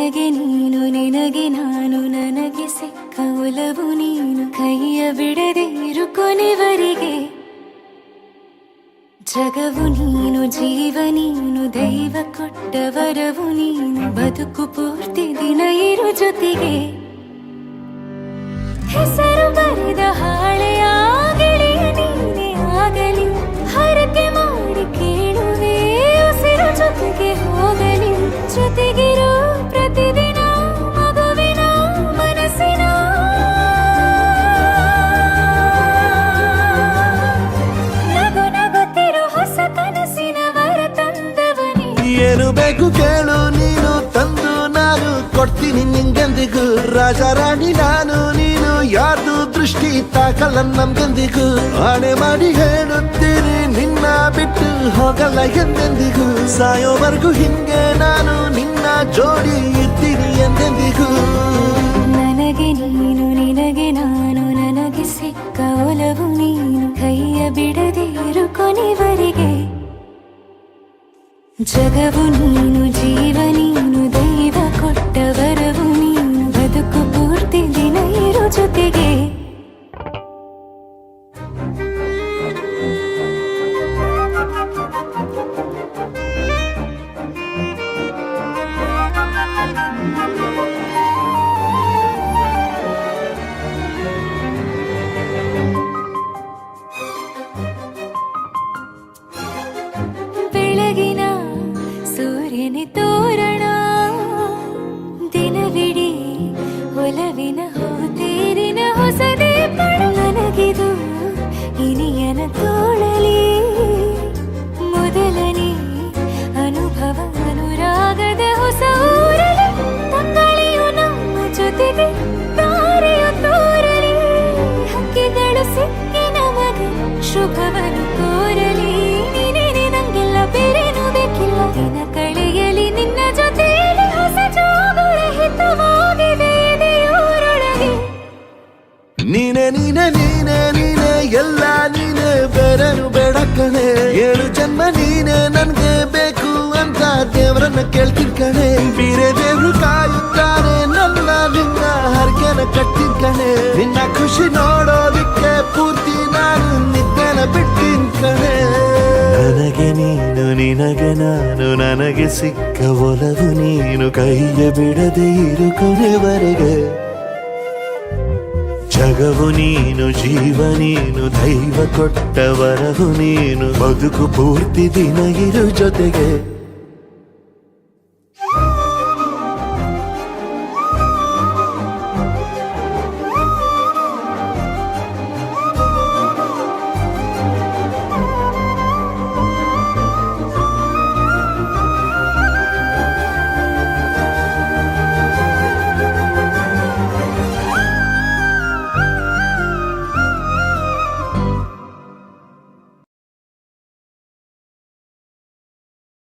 ನನಗೆ ನೀನು ನಿನಗೆ ನಾನು ನನಗೆ ಸಿಕ್ಕ ಒಲವು ನೀನು ಕೈಯ ಬಿಡದೆ ಇರು ಕೊನೆವರೆಗೆ ಜಗವು ನೀನು ಜೀವ ನೀನು ದೈವ ಕೊಟ್ಟ ವರವು ನೀನು ಬದುಕು ಪೂರ್ತಿ ದಿನ ಇರು ಜೊತೆಗೆ ಹೆಸರು ಬರೆದ ಹಾಳೆಯ ಗೆಳೆಯ ನೀನೇ ಆಗಲಿ ಹರಕೆ ಮಾಡಿ ಕೇಳುವೆ ಉಸಿರು ಜೊತೆಗೆ ಹೋಗಲಿ ಜೊತೆಗಿರೋ ಪ್ರತಿದಿನ ಮಗುವಿನ ಮನಸ್ಸಿನ ನಗು ನಗುತ್ತಿರೋ ಹೊಸ ಕನಸಿನ ವರ ತಂದವನೇ ಏನು ಬೇಕು ಕೇಳು ನೀನು ತಂದು ನಾನು ಕೊಡ್ತೀನಿ ನಿಂಗೆಂದಿಗೂ ರಾಜ ರಾಣಿ ನಾನು ನೀನು ಯಾರ್ದು ದೃಷ್ಟಿ ತಾಕಲ್ಲ ನಮ್ಗೆಂದಿಗೂ ಆಣೆ ಮಾಡಿ ಹೇಳುತ್ತೀನಿ ನಿನ್ನ ಬಿಟ್ಟು ಹೋಗಲ್ಲ ಎಂದೆಂದಿಗೂ ಸಾಯೋವರೆಗೂ ಹಿಂಗೆ ನಾನು ನಿನ್ನ ಜೋಡಿ ಇದ್ದೀನಿ ಎಂದೆಂದಿಗೂ ನನಗೆ ನೀನು ನಿನಗೆ ನಾನು ನನಗೆ ಸಿಕ್ಕ ಒಲವು ನೀನು ಕೈಯ ಬಿಡದೆ ಇರು ಕೊನೆವರೆಗೆ ಜಗವು ನೀನು ಜೀವ ನೀನು ದೈವ ಕೊಟ್ಟ ವರವು ನೀನು ಬದುಕು ಪೂರ್ತಿ ದಿನ ಇರು ಜೊತೆಗೆ ಬೆಳಗಿನ ಸೂರ್ಯನ ತೋರಣ ದಿನವಿಡೀ ಒಲವಿನ ಹೋತೇರಿನ ಹೊಸದೇ ಪಡು ನನಗಿದು ಇನಿಯನ ತೋಳಲಿ ಮೊದಲನೇ ಅನುಭವ ಅನುರಾಗದ ಹೊಸ ಊರಲಿ ತಂಗಳಿಯು ನಮ್ಮ ಜೊತೆಗೆ ತಾರೆಯು ತೋರಲಿ ಹಕ್ಕಿಗಳು ಸಿಕ್ಕಿ ನಮಗೆ ಶುಭವನ್ನು ಕೋರಲಿ ಬೇರೇನು ಬೇಕಿಲ್ಲ ದಿನ ಕಳೆಯಲಿ ನಿನ್ನ ಜೊತೆಯಲ್ಲಿ ಹೊಸ ಜೋಗುಳ ಹಿತವಾಗಿದೆ ದೇವರೊಳಗೆ ನೀನೆ ನೀನೆ ನೀನೆ ನೀನೆ ಎಲ್ಲ ನೀನೆ ಬೇರೆನು ಬೇಡ ಕಣೆ 7 ಜನ್ಮ ನೀನೆ ನನ್ಗೆ ಬೇಕು ಅಂತ ದೇವರನ್ನ ಕೇಳ್ತೀನಿ ಕಣೆ ಬೇರೆ ದೇವ್ರು ಕಾಯುತ್ತಾನೆ ನನ್ನ ನಿನ್ನ ಹರಕೆನ ಕಟ್ಟಿನ ಕಣೆ ನಿನ್ನ ಖುಷಿ ನೋಡೋದಿಕ್ಕೆ ಪೂರ್ತಿ ನಾನು ನಿದ್ದೆನ ಬಿಟ್ಟಿನ್ ಕಣೆ ನನಗೆ ನೀನು ನಿನಗೆ ನಾನು ನನಗೆ ಸಿಕ್ಕ ಒಲವು ನೀನು ಕೈಯ ಬಿಡದೆ ಇರು ಕೊನೆವರೆಗೆ ಜಗವು ನೀನು ಜೀವ ನೀನು ದೈವ ಕೊಟ್ಟ ವರವು ನೀನು ಬದುಕು ಪೂರ್ತಿ ದಿನ ಇರು ಜೊತೆಗೆ